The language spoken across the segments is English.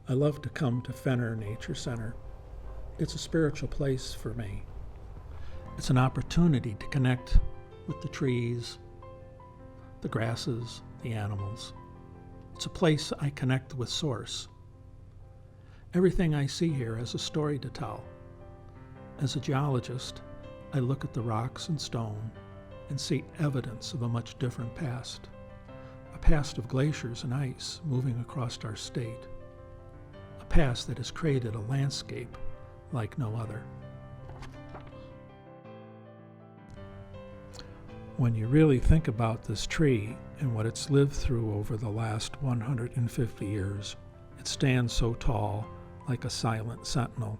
I love to come to Fenner Nature Center. It's a spiritual place for me. It's an opportunity to connect with the trees, the grasses, the animals. It's a place I connect with Source. Everything I see here has a story to tell. As a geologist, I look at the rocks and stone and see evidence of a much different past. A past of glaciers and ice moving across our state. A past that has created a landscape like no other. When you really think about this tree and what it's lived through over the last 150 years, it stands so tall, like a silent sentinel,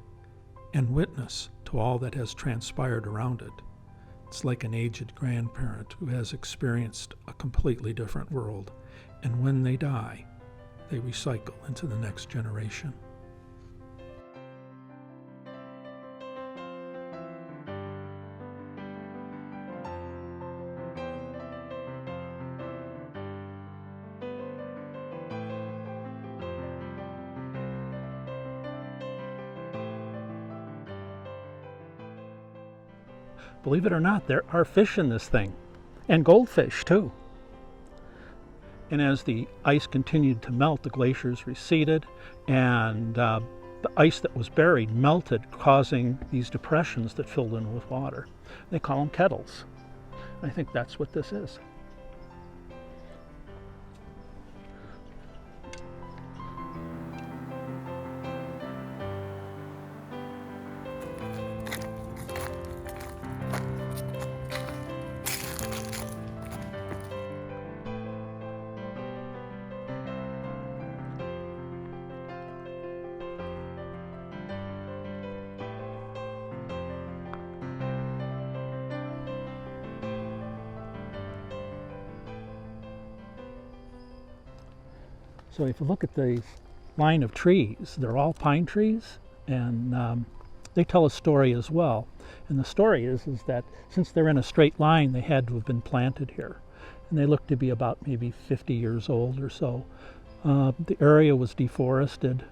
and witness to all that has transpired around it. It's like an aged grandparent who has experienced a completely different world, and when they die, they recycle into the next generation. Believe it or not, there are fish in this thing, and goldfish too. And as the ice continued to melt, the glaciers receded, and the ice that was buried melted, causing these depressions that filled in with water. They call them kettles. I think that's what this is. So if you look at the line of trees, they're all pine trees, and they tell a story as well. And the story is that since they're in a straight line, they had to have been planted here. And they look to be about maybe 50 years old or so. The area was deforested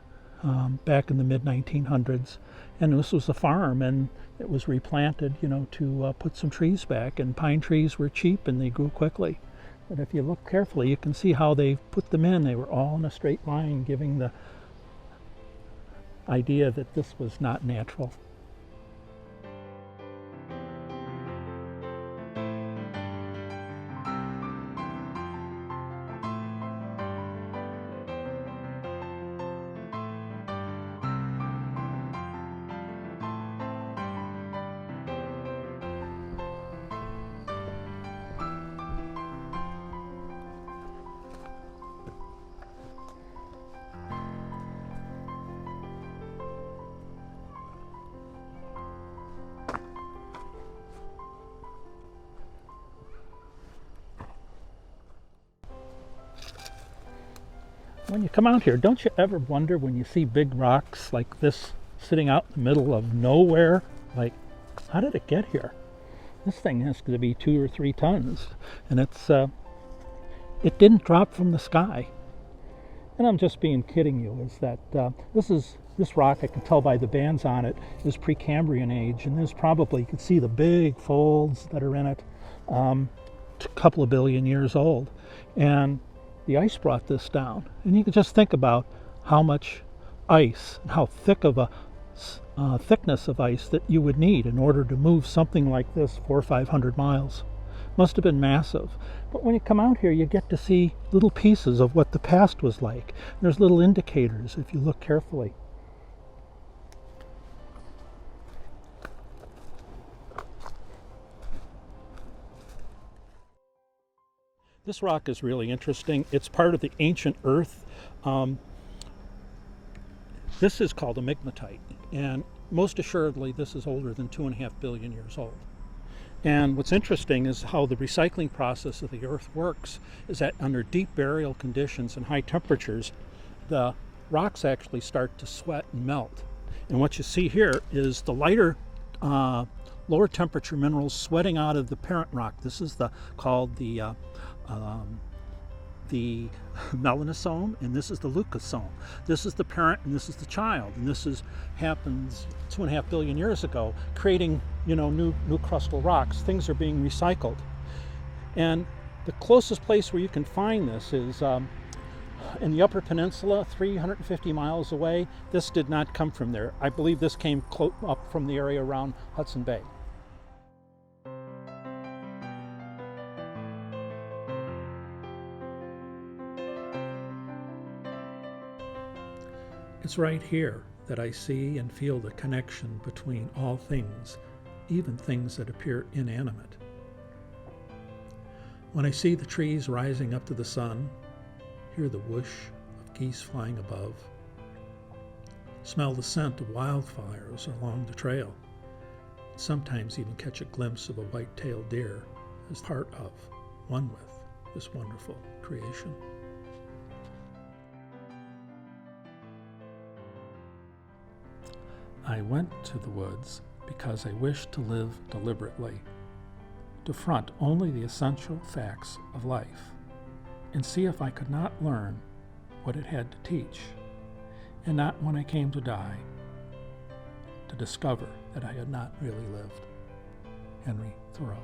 back in the mid-1900s, and this was a farm, and it was replanted, to put some trees back. And pine trees were cheap, and they grew quickly. But if you look carefully, you can see how they put them in. They were all in a straight line, giving the idea that this was not natural. When you come out here, don't you ever wonder when you see big rocks like this sitting out in the middle of nowhere, like, how did it get here? This thing has to be 2 or 3 tons, and it didn't drop from the sky. And I'm just being kidding you, is that this rock, I can tell by the bands on it, is Precambrian age, and there's probably, you can see the big folds that are in it, a couple of billion years old. And the ice brought this down, and you can just think about how much ice and how thick of a thickness of ice that you would need in order to move something like this 400 or 500 miles. Must have been massive. But when you come out here, you get to see little pieces of what the past was like. There's little indicators if you look carefully. This rock is really interesting. It's part of the ancient earth. This is called a Migmatite, and most assuredly this is older than 2.5 billion years old. And what's interesting is how the recycling process of the earth works is that under deep burial conditions and high temperatures, the rocks actually start to sweat and melt. And what you see here is the lighter lower temperature minerals sweating out of the parent rock. This is called the the melanosome, and this is the leucosome. This is the parent, and this is the child, and happens 2.5 billion years ago, creating new crustal rocks. Things are being recycled, and the closest place where you can find this is in the Upper Peninsula, 350 miles away. This did not come from there. I believe this came up from the area around Hudson Bay. It's right here that I see and feel the connection between all things, even things that appear inanimate. When I see the trees rising up to the sun, hear the whoosh of geese flying above, smell the scent of wildfires along the trail, sometimes even catch a glimpse of a white-tailed deer as part of, one with, this wonderful creation. I went to the woods because I wished to live deliberately, to front only the essential facts of life, and see if I could not learn what it had to teach, and not when I came to die, to discover that I had not really lived. Henry Thoreau.